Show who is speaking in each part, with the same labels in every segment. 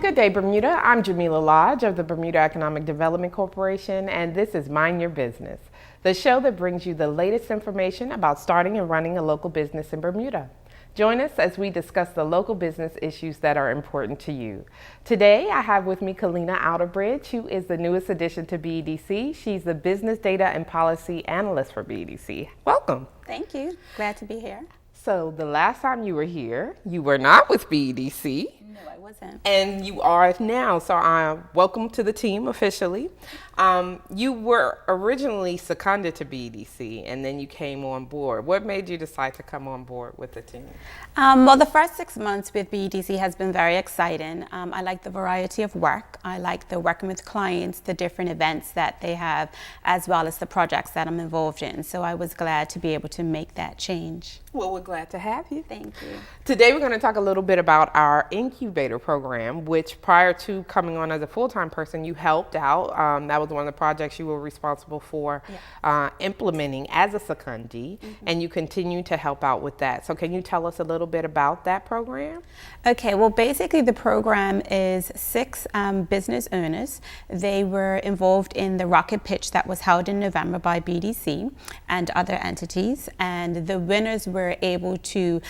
Speaker 1: Good day, Bermuda. I'm Jahmillah Lodge of the Bermuda Economic Development Corporation, and this is Mind Your Business, the show that brings you the latest information about starting and running a local business in Bermuda. Join us as we discuss the local business issues that are important to you. Today, I have with me Colina Outerbridge, who is the newest addition to B.E.D.C. She's the Business Data and Policy Analyst for B.E.D.C. Welcome.
Speaker 2: Thank you. Glad to be here.
Speaker 1: So the last time you were here, you were not with B.E.D.C.
Speaker 2: No, I wasn't.
Speaker 1: And you are now, so welcome to the team officially. You were originally seconded to B.E.D.C. and then you came on board. What made you decide to come on board with the team?
Speaker 2: Well, the first 6 months with B.E.D.C. has been very exciting. I like the variety of work. I like the working with clients, the different events that they have, as well as the projects that I'm involved in. So I was glad to be able to make that change.
Speaker 1: Well, we're glad to have you.
Speaker 2: Thank you.
Speaker 1: Today we're going to talk a little bit about our incubator program, which prior to coming on as a full-time person, you helped out. That was one of the projects you were responsible for implementing as a secondee, and you continue to help out with that. So can you tell us a little bit about that program?
Speaker 2: Okay, well, basically the program is 6 business owners. They were involved in the rocket pitch that was held in November by B.E.D.C. and other entities, and the winners were able to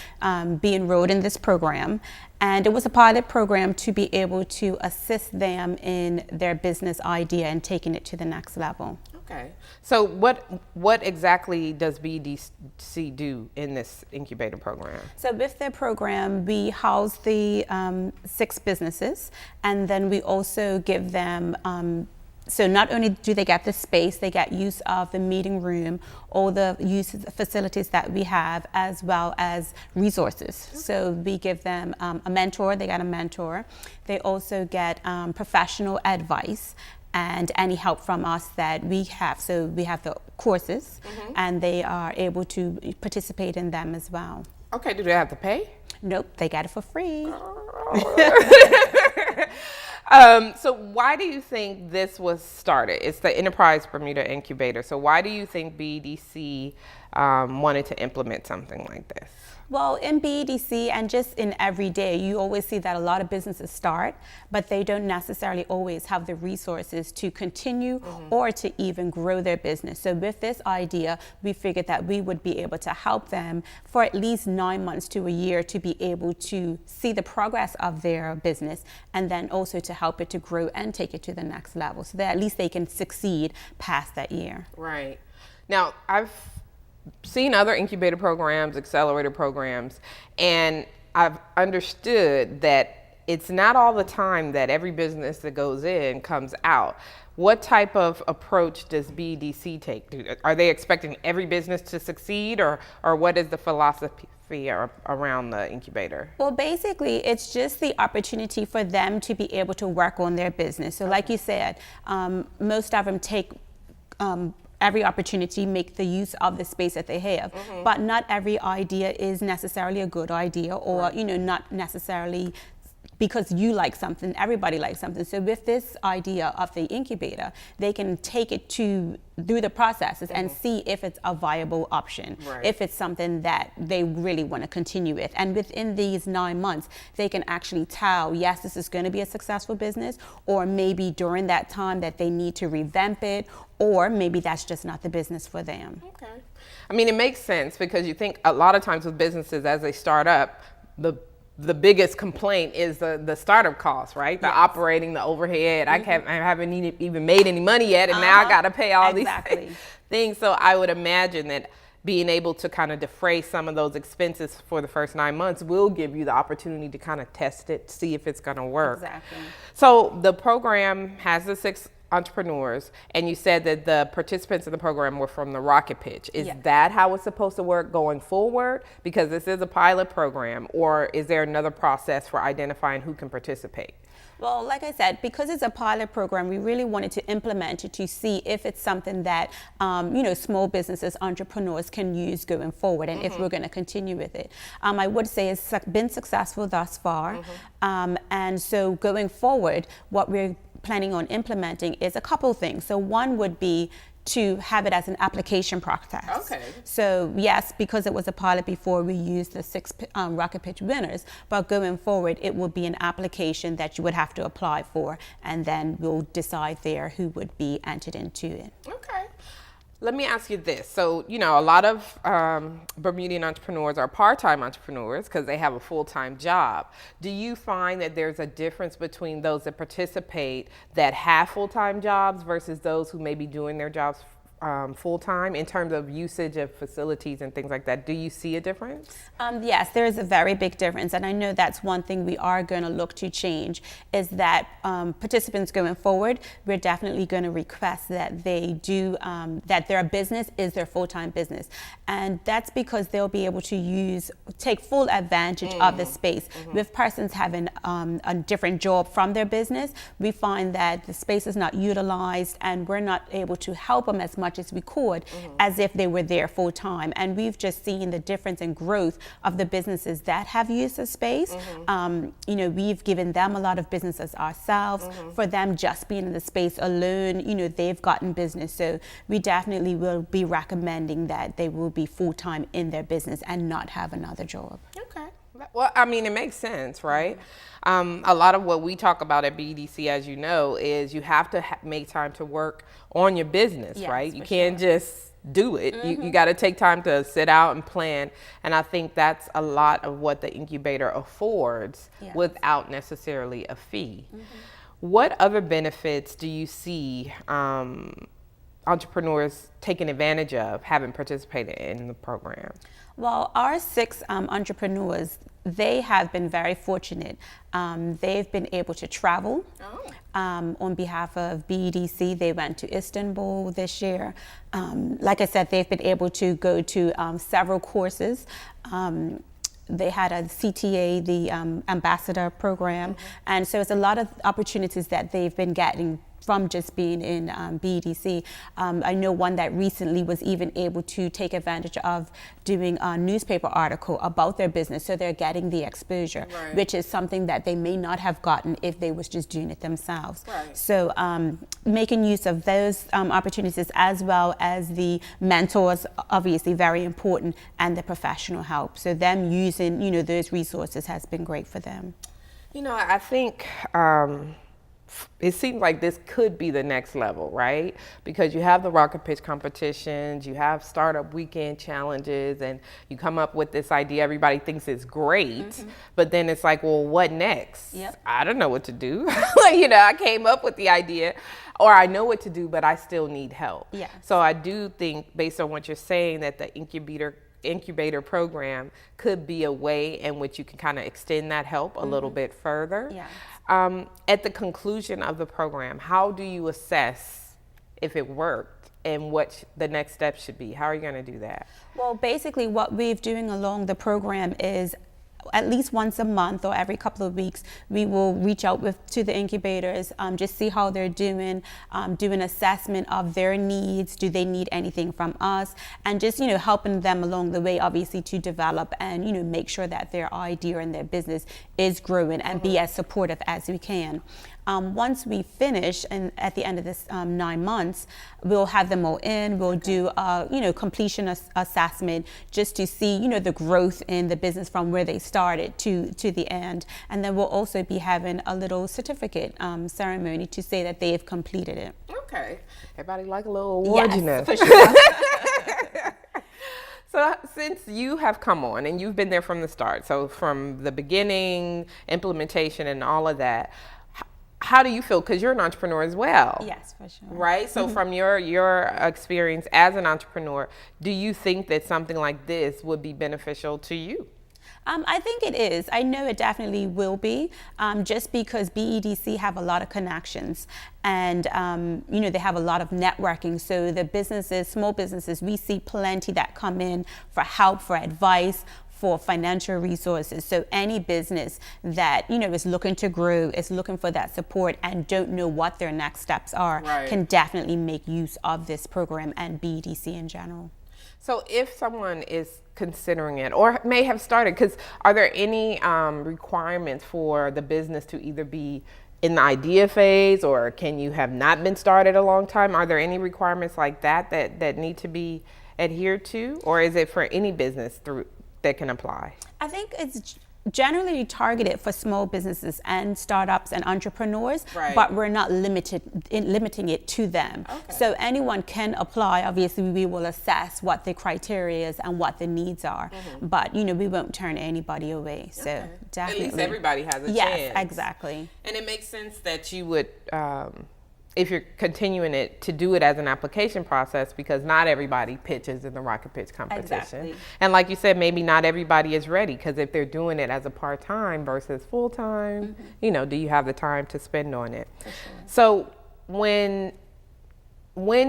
Speaker 2: be enrolled in this program. And it was a pilot program to be able to assist them in their business idea and taking it to the next level.
Speaker 1: Okay. So what exactly does B.E.D.C. do in this incubator program?
Speaker 2: So with their program, we house the 6 businesses, and then we also give them so not only do they get the space, they get use of the meeting room, all the use of the facilities that we have, as well as resources. Okay. So we give them a mentor, they get a mentor. They also get professional advice and any help from us that we have. So we have the courses, and they are able to participate in them as well.
Speaker 1: Okay, do they have to pay?
Speaker 2: Nope, they get it for free.
Speaker 1: So why do you think this was started? It's the Enterprise Bermuda Incubator. So why do you think B.E.D.C. wanted to implement something like this?
Speaker 2: Well, in B.E.D.C. and just in every day, you always see that a lot of businesses start, but they don't necessarily always have the resources to continue or to even grow their business. So with this idea, we figured that we would be able to help them for at least 9 months to a year to be able to see the progress of their business, and then also to help it to grow and take it to the next level, so that at least they can succeed past that year.
Speaker 1: Right. Now, I've seen other incubator programs, accelerator programs, and I've understood that it's not all the time that every business that goes in comes out. What type of approach does B.E.D.C. take? Are they expecting every business to succeed, or what is the philosophy around the incubator?
Speaker 2: Well, basically, it's just the opportunity for them to be able to work on their business. So like you said, most of them take every opportunity, make the use of the space that they have. But not every idea is necessarily a good idea, or not necessarily because you like something, everybody likes something. So with this idea of the incubator, they can take it through the processes and see if it's a viable option, if it's something that they really want to continue with. And within these 9 months, they can actually tell, yes, this is going to be a successful business, or maybe during that time that they need to revamp it, or maybe that's just not the business for them.
Speaker 1: Okay. I mean, it makes sense, because you think a lot of times with businesses as they start up, the biggest complaint is the startup costs, right? The operating, the overhead. I haven't even made any money yet, and now I got to pay all these things. So I would imagine that being able to kind of defray some of those expenses for the first 9 months will give you the opportunity to kind of test it, see if it's going to work.
Speaker 2: Exactly.
Speaker 1: So the program has the 6 entrepreneurs, and you said that the participants in the program were from the rocket pitch. Is that how it's supposed to work going forward? Because this is a pilot program, or is there another process for identifying who can participate?
Speaker 2: Well, like I said, because it's a pilot program, we really wanted to implement it to see if it's something that, small businesses, entrepreneurs can use going forward, and if we're going to continue with it. I would say it's been successful thus far. And so going forward, what we're planning on implementing is a couple things. So one would be to have it as an application process.
Speaker 1: Okay.
Speaker 2: So yes, because it was a pilot before, we used the 6 rocket pitch winners, but going forward, it will be an application that you would have to apply for, and then we'll decide there who would be entered into it.
Speaker 1: Okay. Let me ask you this. So, you know, a lot of Bermudian entrepreneurs are part-time entrepreneurs because they have a full-time job. Do you find that there's a difference between those that participate that have full-time jobs versus those who may be doing their jobs full-time in terms of usage of facilities and things like that? Do you see a difference?
Speaker 2: Yes, there is a very big difference, and I know that's one thing we are going to look to change, is that participants going forward, we're definitely going to request that they do, that their business is their full-time business, and that's because they'll be able to take full advantage of the space. With persons having a different job from their business, we find that the space is not utilized, and we're not able to help them as much as we could as if they were there full time. And we've just seen the difference in growth of the businesses that have used the space. You know, we've given them a lot of businesses ourselves. For them just being in the space alone, you know, they've gotten business. So we definitely will be recommending that they will be full time in their business and not have another job.
Speaker 1: Okay. Well, I mean, it makes sense, right? A lot of what we talk about at BEDC, as you know, is you have to make time to work on your business,
Speaker 2: Yes,
Speaker 1: right? You
Speaker 2: for
Speaker 1: can't
Speaker 2: sure.
Speaker 1: just do it. You got to take time to sit out and plan. And I think that's a lot of what the incubator affords
Speaker 2: Yes.
Speaker 1: without necessarily a fee. What other benefits do you see entrepreneurs taking advantage of having participated in the program?
Speaker 2: Well, our 6 entrepreneurs, they have been very fortunate. They've been able to travel. On behalf of BEDC, they went to Istanbul this year. Like I said, they've been able to go to several courses. They had a CTA, the ambassador program. And so it's a lot of opportunities that they've been getting from just being in BEDC. I know one that recently was even able to take advantage of doing a newspaper article about their business, so they're getting the exposure,
Speaker 1: Right.
Speaker 2: which is something that they may not have gotten if they was just doing it themselves.
Speaker 1: Right.
Speaker 2: So making use of those opportunities, as well as the mentors, obviously very important, and the professional help. So them using, you know, those resources has been great for them.
Speaker 1: You know, I think it seems like this could be the next level, right? Because you have the rocket pitch competitions, you have startup weekend challenges, and you come up with this idea, everybody thinks it's great, but then it's like, well, what next?
Speaker 2: Yep.
Speaker 1: I don't know what to do. You know, I came up with the idea, or I know what to do, but I still need help.
Speaker 2: Yes.
Speaker 1: So I do think, based on what you're saying, that the incubator program could be a way in which you can kind of extend that help a little bit further.
Speaker 2: Yes.
Speaker 1: At the conclusion of the program, how do you assess if it worked and what the next step should be? How are you going to do that?
Speaker 2: Well, basically what we're doing along the program is at least once a month or every couple of weeks, we will reach out to the incubators, just see how they're doing, do an assessment of their needs. Do they need anything from us? And just, you know, helping them along the way, obviously, to develop and, you know, make sure that their idea and their business is growing and be as supportive as we can. Once we finish, and at the end of this 9 months, we'll have them all in. We'll do you know, completion assessment just to see, you know, the growth in the business from where they started to the end. And then we'll also be having a little certificate ceremony to say that they've completed it.
Speaker 1: Okay. Everybody like a little awardiness.
Speaker 2: Yes, for sure.
Speaker 1: So since you have come on and you've been there from the start, so from the beginning, implementation and all of that, how do you feel? Because you're an entrepreneur as well.
Speaker 2: Yes, for sure.
Speaker 1: Right? So from your experience as an entrepreneur, do you think that something like this would be beneficial to you?
Speaker 2: I think it is. I know it definitely will be, just because BEDC have a lot of connections, and you know, they have a lot of networking. So the businesses, small businesses, we see plenty that come in for help, for advice, for financial resources. So any business that, you know, is looking to grow, is looking for that support and don't know what their next steps are,
Speaker 1: Right.
Speaker 2: can definitely make use of this program and BEDC in general.
Speaker 1: So if someone is considering it or may have started, because are there any requirements for the business to either be in the idea phase, or can you have not been started a long time? Are there any requirements like that need to be adhered to, or is it for any business that can apply?
Speaker 2: I think it's generally targeted for small businesses and startups and entrepreneurs,
Speaker 1: right.
Speaker 2: But we're not limiting it to them.
Speaker 1: Okay.
Speaker 2: So anyone can apply. Obviously, we will assess what the criteria is and what the needs are, but we won't turn anybody away. So definitely,
Speaker 1: at least everybody has a chance.
Speaker 2: Yes, exactly.
Speaker 1: And it makes sense that you would, if you're continuing it, to do it as an application process, because not everybody pitches in the rocket pitch competition.
Speaker 2: Exactly.
Speaker 1: And like you said, maybe not everybody is ready, because if they're doing it as a part-time versus full-time, do you have the time to spend on it?
Speaker 2: For sure.
Speaker 1: So when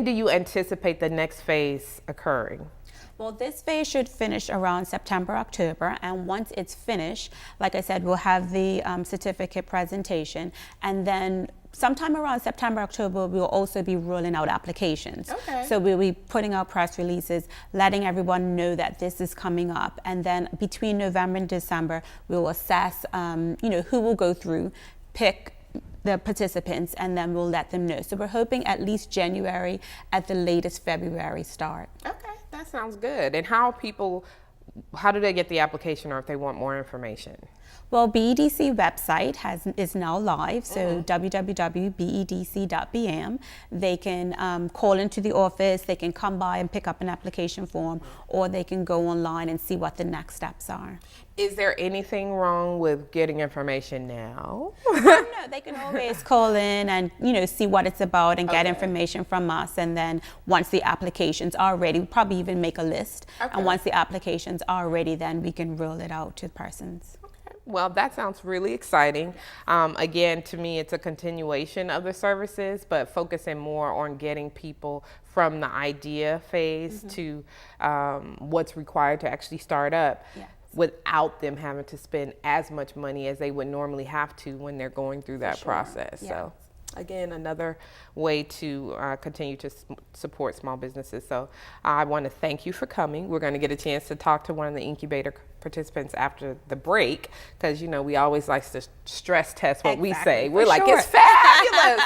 Speaker 1: do you anticipate the next phase occurring?
Speaker 2: Well, this phase should finish around September, October, and once it's finished, like I said, we'll have the certificate presentation, and then sometime around September, October, we'll also be rolling out applications.
Speaker 1: Okay.
Speaker 2: So we'll be putting out press releases, letting everyone know that this is coming up, and then between November and December, we'll assess, who will go through, pick the participants, and then we'll let them know. So we're hoping at least January, at the latest February start.
Speaker 1: Okay, that sounds good. And how do they get the application, or if they want more information?
Speaker 2: Well, BEDC website is now live, so www.bedc.bm. They can call into the office, they can come by and pick up an application form, or they can go online and see what the next steps are.
Speaker 1: Is there anything wrong with getting information now?
Speaker 2: No, they can always call in and see what it's about and get information from us. And then once the applications are ready, we'll probably even make a list.
Speaker 1: Okay.
Speaker 2: And once the applications are ready, then we can roll it out to persons.
Speaker 1: Well, that sounds really exciting. Again, to me, it's a continuation of the services, but focusing more on getting people from the idea phase to what's required to actually start up.
Speaker 2: Yes.
Speaker 1: Without them having to spend as much money as they would normally have to when they're going through that process.
Speaker 2: Yes.
Speaker 1: So again, another way to continue to support small businesses. So I want to thank you for coming. We're going to get a chance to talk to one of the incubator participants after the break, because we always like to stress test what we say. We're like, it's fabulous.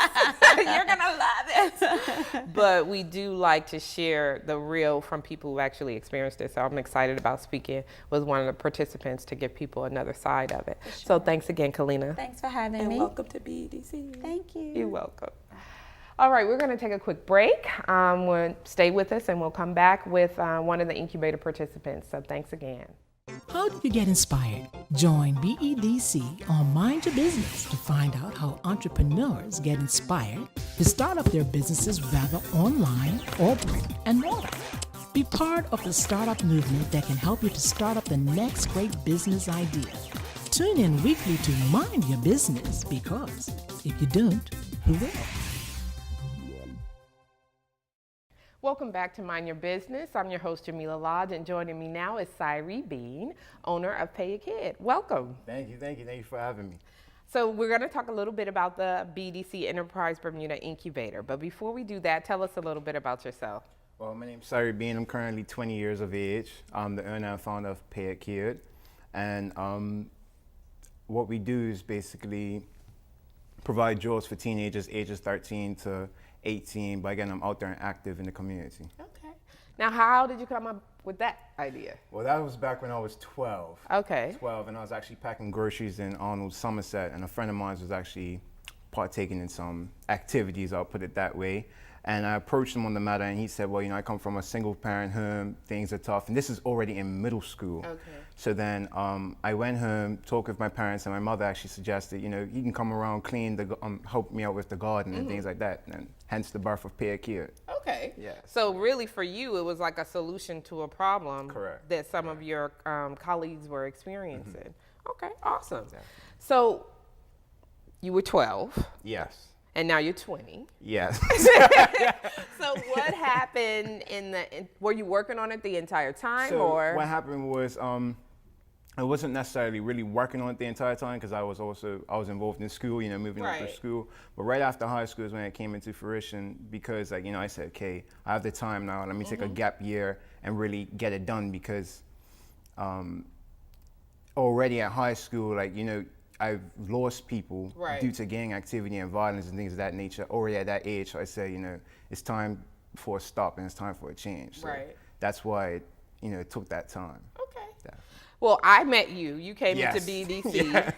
Speaker 1: You're gonna love it. But we do like to share the real from people who actually experienced it. So I'm excited about speaking with one of the participants to give people another side of it. Sure. So thanks again, Colina.
Speaker 2: Thanks for having me.
Speaker 1: And welcome to BEDC.
Speaker 2: Thank you.
Speaker 1: You're welcome. All right, we're going to take a quick break. We'll stay with us, and we'll come back with one of the incubator participants. So thanks again.
Speaker 3: How do you get inspired? Join BEDC on Mind Your Business to find out how entrepreneurs get inspired to start up their businesses, whether online or brick and mortar. Be part of the startup movement that can help you to start up the next great business idea. Tune in weekly to Mind Your Business, because if you don't, who will?
Speaker 1: Welcome back to Mind Your Business. I'm your host, Jahmillah Lodge, and joining me now is Cire, owner of Pay a Kid. Welcome.
Speaker 4: Thank you for having me.
Speaker 1: So we're going to talk a little bit about the B.E.D.C Enterprise Bermuda Incubator, but before we do that, tell us a little bit about yourself.
Speaker 4: Well, my name's Cire. I'm currently 20 years of age. I'm the owner and founder of Pay a Kid, and what we do is basically provide jobs for teenagers ages 13 to 18, but again, I'm out there and active in the community.
Speaker 1: Okay. Now, how did you come up with that idea?
Speaker 4: Well, that was back when I was 12.
Speaker 1: Okay.
Speaker 4: 12, and I was actually packing groceries in Arnold, Somerset, and a friend of mine was actually partaking in some activities, I'll put it that way. And I approached him on the matter, and he said, well, I come from a single parent home, things are tough, and this is already in middle school.
Speaker 1: Okay.
Speaker 4: So then I went home, talked with my parents, and my mother actually suggested, you can come around, clean, help me out with the garden and things like that, and hence the birth of Pay a Kid.
Speaker 1: Okay.
Speaker 4: Yes.
Speaker 1: So really for you, it was like a solution to a problem.
Speaker 4: Correct.
Speaker 1: That some of your colleagues were experiencing. Okay, awesome.
Speaker 4: Exactly.
Speaker 1: So you were 12.
Speaker 4: Yes.
Speaker 1: And now you're 20.
Speaker 4: Yes.
Speaker 1: So what happened were you working on it the entire time,
Speaker 4: So
Speaker 1: or?
Speaker 4: what happened was I wasn't necessarily really working on it the entire time, because I was involved in school, moving up to
Speaker 1: Right.
Speaker 4: school. But right after high school is when it came into fruition, because I said, okay, I have the time now, let me take a gap year and really get it done, because already at high school, I I've lost people
Speaker 1: Right.
Speaker 4: due to gang activity and violence and things of that nature already at that age. So I said, you know, it's time for a stop and it's time for a change. So
Speaker 1: Right.
Speaker 4: that's why it, you know, it took that time.
Speaker 1: Okay.
Speaker 4: Definitely.
Speaker 1: Well, I met you. You came
Speaker 4: Yes.
Speaker 1: into B.E.D.C.
Speaker 4: Yes.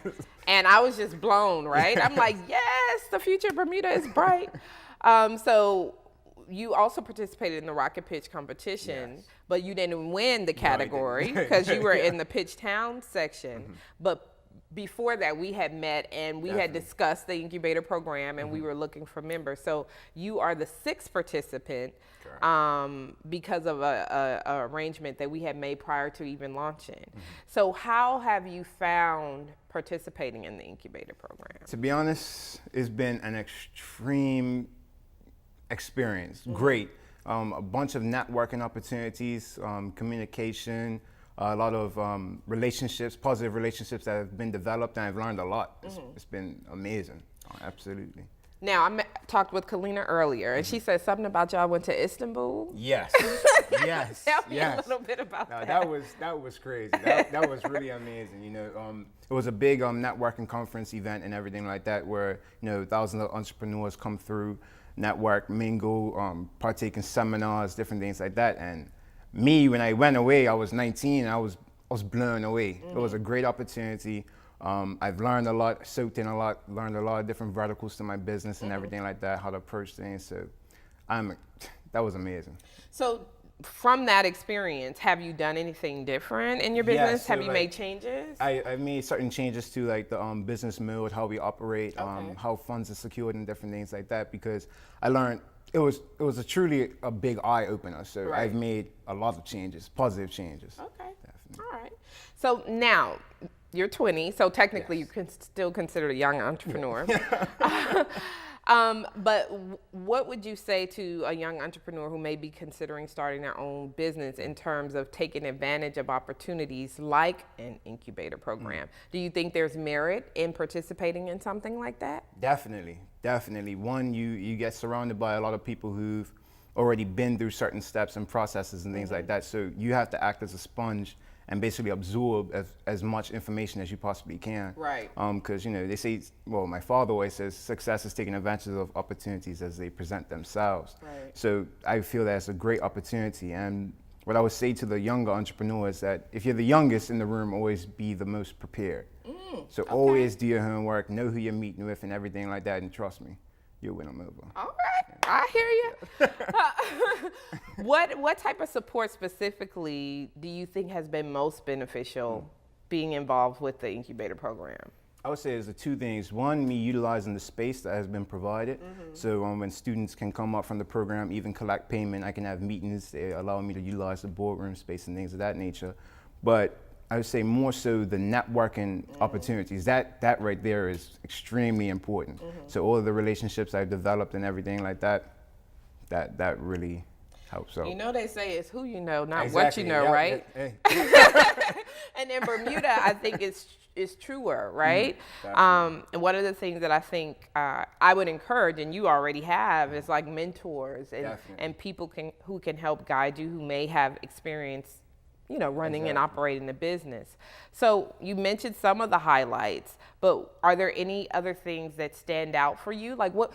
Speaker 1: and I was just blown, right? I'm like, yes, the future of Bermuda is bright. So you also participated in the rocket pitch competition,
Speaker 4: Yes.
Speaker 1: but you didn't win the
Speaker 4: I
Speaker 1: category
Speaker 4: didn't.
Speaker 1: because you were in the pitch town section. But before that, we had met and we had
Speaker 4: Definitely.
Speaker 1: discussed the incubator program, and we were looking for members. So you are the 6th participant because of a arrangement that we had made prior to even launching. So how have you found participating in the incubator program?
Speaker 4: To be honest, it's been an extreme experience. Great. A bunch of networking opportunities, communication, a lot of relationships, positive relationships that have been developed, and I've learned a lot. It's been amazing. Absolutely.
Speaker 1: Now, I talked with Colina earlier, and she said something about y'all went to Istanbul.
Speaker 4: Yes. Yes.
Speaker 1: Tell me
Speaker 4: yes.
Speaker 1: a little bit about
Speaker 4: No,
Speaker 1: that.
Speaker 4: that was crazy. That was really amazing. You know, it was a big networking conference event and everything like that, where you know thousands of entrepreneurs come through, network, mingle, partake in seminars, different things like that. And me, when I went away, I was 19. I was blown away. It was a great opportunity. I've learned a lot, soaked in a lot, learned a lot of different verticals to my business and everything like that, how to approach things. So, that was amazing.
Speaker 1: So from that experience, have you done anything different in your business?
Speaker 4: so
Speaker 1: have you
Speaker 4: like,
Speaker 1: made changes?
Speaker 4: I made certain changes to like the business mode, how we operate,
Speaker 1: Okay.
Speaker 4: how funds are secured and different things like that, because I learned it was truly a big eye opener. So
Speaker 1: Right.
Speaker 4: I've made a lot of changes, positive changes.
Speaker 1: Okay.
Speaker 4: Definitely.
Speaker 1: All right. So now you're 20, so technically
Speaker 4: Yes.
Speaker 1: you can still consider a young entrepreneur. But what would you say to a young entrepreneur who may be considering starting their own business in terms of taking advantage of opportunities like an incubator program? Do you think there's merit in participating in something like that?
Speaker 4: Definitely, definitely. One, you get surrounded by a lot of people who've already been through certain steps and processes and things like that. So you have to act as a sponge and basically absorb as much information as you possibly can.
Speaker 1: Right.
Speaker 4: Because, you know, they say, well, my father always says success is taking advantage of opportunities as they present themselves.
Speaker 1: Right.
Speaker 4: So I feel that's a great opportunity. And what I would say to the younger entrepreneurs that if you're the youngest in the room, always be the most prepared. So always do your homework, know who you're meeting with and everything like that, and trust me, you'll win them over.
Speaker 1: All right, I hear you. What type of support specifically do you think has been most beneficial being involved with the incubator program?
Speaker 4: I would say there's the two things. One, me utilizing the space that has been provided. So when students can come up from the program, even collect payment, I can have meetings. They allow me to utilize the boardroom space and things of that nature. But I would say more so the networking opportunities. That right there is extremely important. So all of the relationships I've developed and everything like that, that really helps out.
Speaker 1: You know, they say it's who you know, not
Speaker 4: Exactly.
Speaker 1: what you know,
Speaker 4: Yeah,
Speaker 1: right?
Speaker 4: hey.
Speaker 1: And in Bermuda, I think it's truer, right?
Speaker 4: Definitely.
Speaker 1: And one of the things that I think I would encourage, and you already have, is like mentors and
Speaker 4: Definitely.
Speaker 1: people who can help guide you, who may have experience, you know, running and operating a business. So you mentioned some of the highlights, but are there any other things that stand out for you? Like what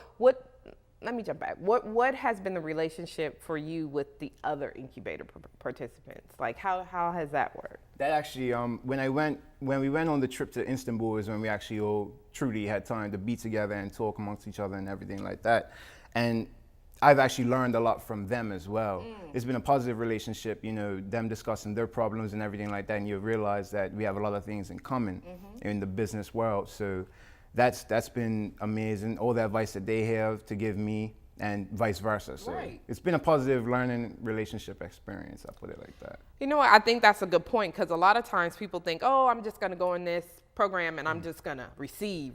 Speaker 1: let me jump back. What has been the relationship for you with the other incubator participants? Like how has that worked?
Speaker 4: That actually, when we went on the trip to Istanbul is when we actually all truly had time to be together and talk amongst each other and everything like that. And I've actually learned a lot from them as well. It's been a positive relationship, you know, them discussing their problems and everything like that, and you realize that we have a lot of things in common in the business world. So that's been amazing. All the advice that they have to give me and vice versa. So
Speaker 1: Right.
Speaker 4: it's been a positive learning relationship experience, I'll put it like that.
Speaker 1: You know what? I think that's a good point because a lot of times people think, oh, I'm just going to go in this program and I'm just going to receive.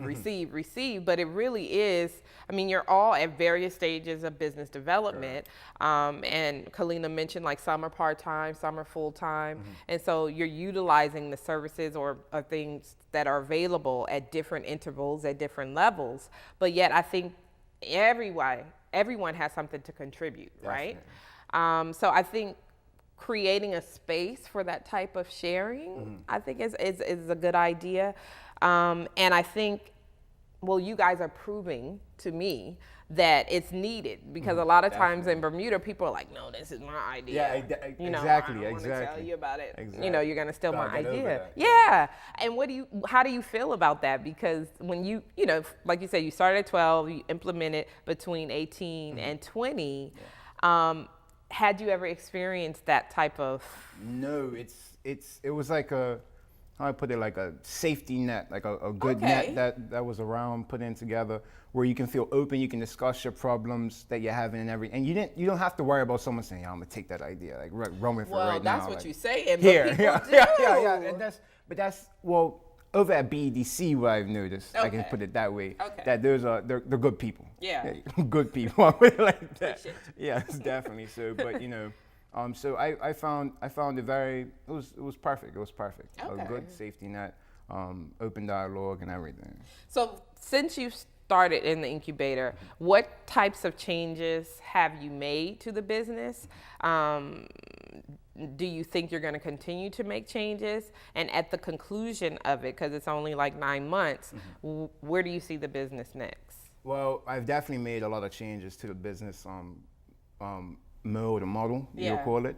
Speaker 1: But it really is, I mean, you're all at various stages of business development. And Colina mentioned like some are part-time, some are full-time. And so you're utilizing the services or things that are available at different intervals, at different levels. But yet I think everyone has something to contribute, right? So I think creating a space for that type of sharing, I think is a good idea. And I think, well, you guys are proving to me that it's needed, because a lot of times in Bermuda, people are like, no, this is my idea.
Speaker 4: Yeah,
Speaker 1: you know,
Speaker 4: exactly,
Speaker 1: I don't want to tell
Speaker 4: exactly.
Speaker 1: you about it.
Speaker 4: Exactly.
Speaker 1: You know, you're going to steal my
Speaker 4: Gotta get over
Speaker 1: idea.
Speaker 4: that.
Speaker 1: Yeah. And how do you feel about that? Because when you know, like you said, you started at 12, you implemented between 18 and 20. Had you ever experienced that type of?
Speaker 4: No, it was like how I put it, like a safety net, like a good
Speaker 1: Okay.
Speaker 4: net that was around, put in together, where you can feel open, you can discuss your problems that you're having and you don't have to worry about someone saying, yeah, I'm gonna take that idea, like run with it right now.
Speaker 1: Well, that's what
Speaker 4: like,
Speaker 1: you say, and
Speaker 4: here,
Speaker 1: people
Speaker 4: yeah,
Speaker 1: do.
Speaker 4: yeah, and that's well, over at B.E.D.C, what I've noticed, I can
Speaker 1: Okay.
Speaker 4: put it that way,
Speaker 1: Okay.
Speaker 4: that they're good people.
Speaker 1: Yeah.
Speaker 4: Good people. I put it like that.
Speaker 1: Appreciate
Speaker 4: Yes, definitely. So, but you know, so I found it very, it was perfect. It was perfect.
Speaker 1: Okay.
Speaker 4: A good safety net, open dialogue and everything.
Speaker 1: So since you started in the incubator, what types of changes have you made to the business? Do you think you're going to continue to make changes? And at the conclusion of it, because it's only like 9 months, where do you see the business next?
Speaker 4: Well, I've definitely made a lot of changes to the business mode or model, you'll
Speaker 1: Yeah.
Speaker 4: call it.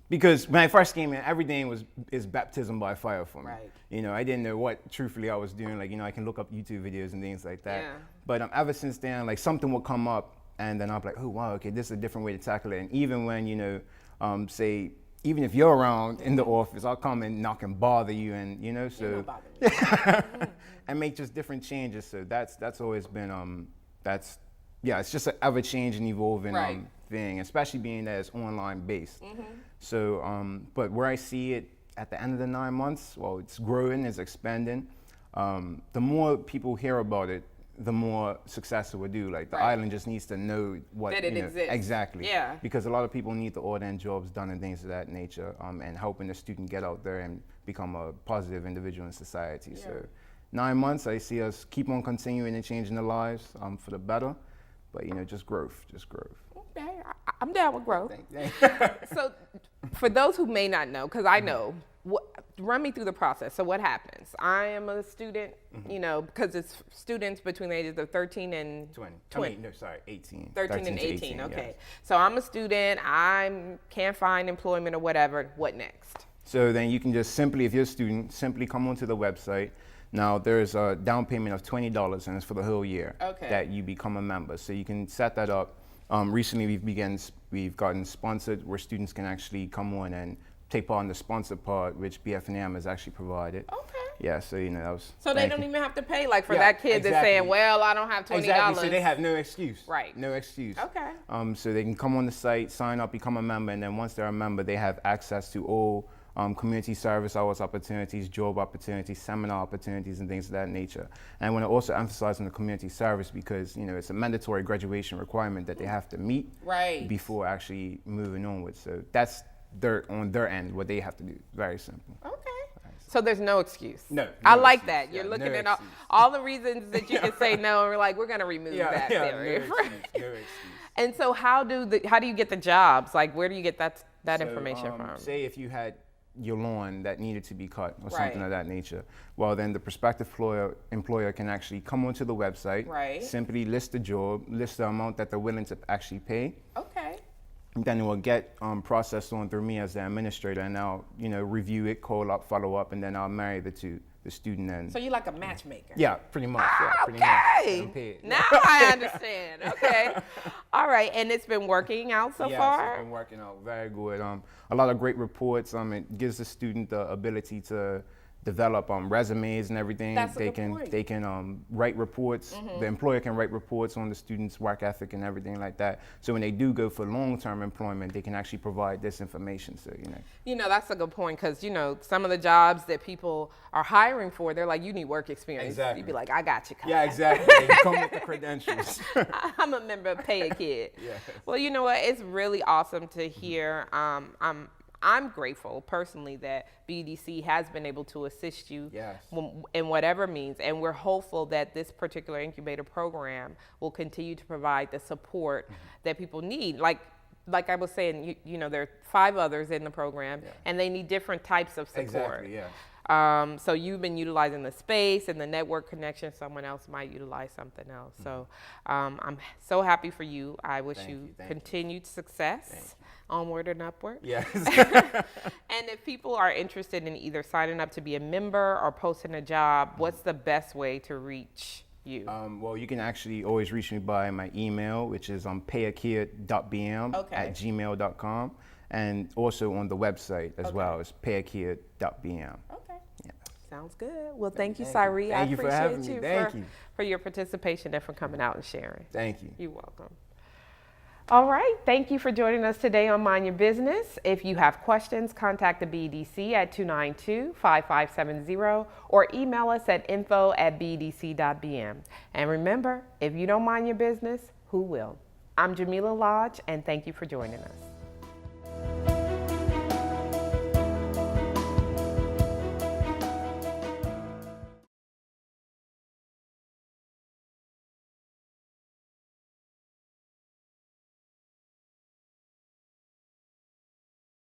Speaker 4: Because when I first came in, everything is baptism by fire for me.
Speaker 1: Right.
Speaker 4: You know, I didn't know what truthfully I was doing. Like, you know, I can look up YouTube videos and things like that.
Speaker 1: Yeah.
Speaker 4: But ever since then, like something would come up, and then I'll be like, oh wow, okay, this is a different way to tackle it. And even when, you know, say, even if you're around in the office, I'll come and knock and bother you, and you know, so and make just different changes. So that's always been it's just an ever changing, evolving
Speaker 1: Right.
Speaker 4: thing, especially being that it's online based. So, but where I see it at the end of the 9 months, well, it's growing, it's expanding. The more people hear about it, the more success it would do. Like the
Speaker 1: Right.
Speaker 4: island just needs to know what
Speaker 1: That it
Speaker 4: you know,
Speaker 1: exists.
Speaker 4: exactly.
Speaker 1: Yeah.
Speaker 4: Because a lot of people need the order and jobs done and things of that nature, and helping the student get out there and become a positive individual in society.
Speaker 1: Yeah.
Speaker 4: So 9 months, I see us keep on continuing and changing their lives for the better. But you know, just growth.
Speaker 1: Okay, I'm down with growth.
Speaker 4: Thank-
Speaker 1: So for those who may not know, because I know, run me through the process. So what happens? I am a student, you know, because it's students between the ages of 13 and
Speaker 4: 20.
Speaker 1: 20.
Speaker 4: I mean, no, sorry, 18.
Speaker 1: 13 and
Speaker 4: to
Speaker 1: 18, okay.
Speaker 4: yes.
Speaker 1: So I'm a student, I can't find employment or whatever. What next?
Speaker 4: So then you can just simply, if you're a student, simply come onto the website. Now there's a down payment of $20, and it's for the whole year
Speaker 1: Okay.
Speaker 4: that you become a member. So you can set that up. Recently we've gotten sponsored where students can actually come on and take part in the sponsored part, which BFNM has actually provided.
Speaker 1: Okay.
Speaker 4: Yeah, so you know that was.
Speaker 1: So they
Speaker 4: thank
Speaker 1: don't
Speaker 4: you.
Speaker 1: even have to pay, like for
Speaker 4: Yeah,
Speaker 1: that kid that's
Speaker 4: exactly.
Speaker 1: saying, well, I don't have $20.
Speaker 4: Exactly. So they have no excuse.
Speaker 1: Right.
Speaker 4: No excuse.
Speaker 1: Okay.
Speaker 4: So they can come on the site, sign up, become a member, and then once they're a member, they have access to all community service hours opportunities, job opportunities, seminar opportunities, and things of that nature. And I want to also emphasize on the community service because you know it's a mandatory graduation requirement that they have to meet
Speaker 1: Right.
Speaker 4: before actually moving onwards. So that's on their end what they have to do. Very simple.
Speaker 1: Okay. So there's no excuse.
Speaker 4: No,
Speaker 1: I
Speaker 4: no
Speaker 1: like
Speaker 4: excuse.
Speaker 1: that. You're
Speaker 4: Yeah,
Speaker 1: looking
Speaker 4: no
Speaker 1: at
Speaker 4: excuse.
Speaker 1: all the reasons that you can say no, and we're like, we're gonna remove that theory.
Speaker 4: no excuse. No excuse.
Speaker 1: And so how do you get the jobs? Like where do you get that
Speaker 4: So,
Speaker 1: information from?
Speaker 4: Say if you had your lawn that needed to be cut or
Speaker 1: Right.
Speaker 4: something of that nature, well then the prospective employer can actually come onto the website,
Speaker 1: Right.
Speaker 4: simply list the job, list the amount that they're willing to actually pay.
Speaker 1: Okay.
Speaker 4: Then it will get processed on through me as the administrator, and I'll review it, call up, follow up, and then I'll marry the two, the student and
Speaker 1: So you're like a matchmaker.
Speaker 4: yeah, pretty much. Yeah, pretty much.
Speaker 1: Okay.
Speaker 4: I'm paid.
Speaker 1: Now I understand. Okay. All right. And it's been working out so
Speaker 4: Yes,
Speaker 1: far?
Speaker 4: it's been working out very good. A lot of great reports. It gives the student the ability to develop resumes and everything.
Speaker 1: That's a
Speaker 4: they
Speaker 1: good
Speaker 4: can
Speaker 1: point.
Speaker 4: they can write reports. The employer can write reports on the student's work ethic and everything like that. So when they do go for long-term employment, they can actually provide this information. So
Speaker 1: That's a good point because, some of the jobs that people are hiring for, they're like, you need work experience.
Speaker 4: Exactly.
Speaker 1: You'd be like, I got you, Kyle.
Speaker 4: yeah, exactly. They come with the credentials.
Speaker 1: I'm a member, pay a kid.
Speaker 4: Yes.
Speaker 1: Well, you know what? It's really awesome to hear. I'm grateful personally that BEDC has been able to assist you
Speaker 4: Yes.
Speaker 1: in whatever means, and we're hopeful that this particular incubator program will continue to provide the support that people need. Like I was saying, there are 5 others in the program, and they need different types of support.
Speaker 4: Exactly. Yeah.
Speaker 1: So you've been utilizing the space and the network connection. Someone else might utilize something else. So I'm so happy for you. I wish you continued success, onward and upward.
Speaker 4: Yes.
Speaker 1: And if people are interested in either signing up to be a member or posting a job, what's the best way to reach you?
Speaker 4: Well, you can actually always reach me by my email, which is payakid.bm@gmail.com, and also on the website as well. It's payakid.bm.
Speaker 1: Okay. Yeah. Sounds good. Well, thank you, Cire. I
Speaker 4: you for having
Speaker 1: appreciate
Speaker 4: me.
Speaker 1: you
Speaker 4: Thank you
Speaker 1: for your participation and for coming out and sharing.
Speaker 4: Thank you.
Speaker 1: You're welcome. All right. Thank you for joining us today on Mind Your Business. If you have questions, contact the BEDC at 292-5570 or email us at info@bedc.bm. And remember, if you don't mind your business, who will? I'm Jahmillah Lodge, and thank you for joining us.